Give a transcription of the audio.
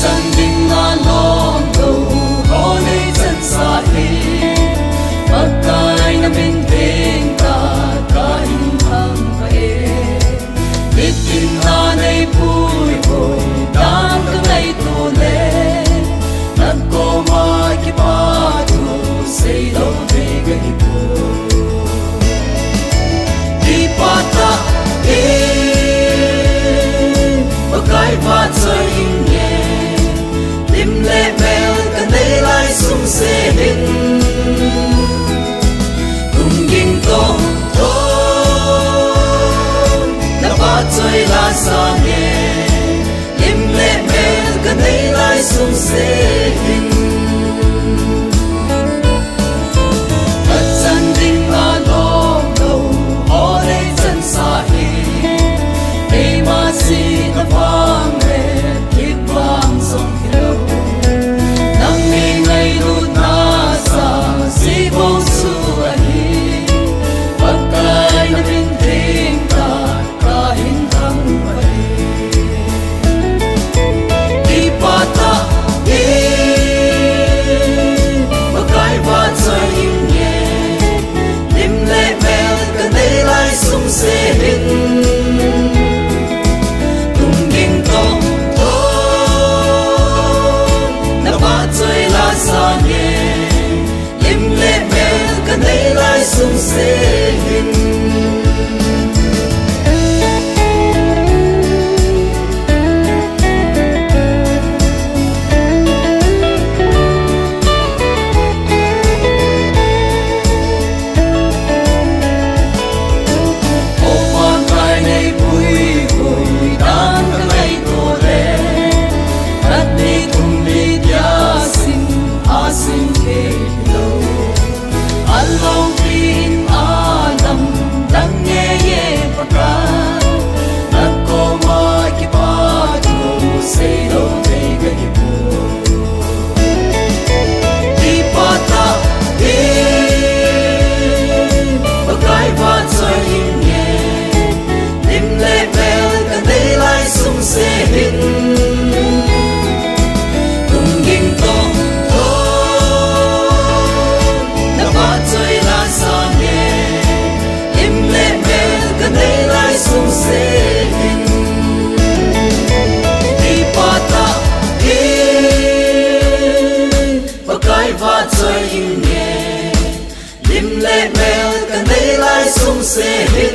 chân đình ngã lòng đầu có lấy chân xa đi bất cai na bên bên ta cả hình thang về biết tin na này vui vui đang cứ ngày tu lệ nát cô mà khi ba tu xây đâu về cái bu đi pata đi bất cai và chơi nhẹ lim lệ mèo cần đây lại sung xe hình cùng kinh công thôi đã ba chơi là xa nhẹ lim lệ mèo cần đây lại sung xe hình thật chân đình là lo đầu họ đây chân xa hình đây mà xin ta vang về thiết vang sông thiếu nắng ngày lút na sa si bông su ahi bất cai na bin thiên ta cả hình thang vậy đi pata đi bất cai và chơi nhẹ lim lệ mèo cần đây lại sung xe hình xa nhẹ lim lệ mèo cần đây lại sung xe hình xe hình cùng kinh công thôi đã ba chơi là xa nhẹ im lệ mèo cần đây lại sung xe hình đi pata đi và cái và chơi nhẹ im lệ mèo cần đây lại sung xe hình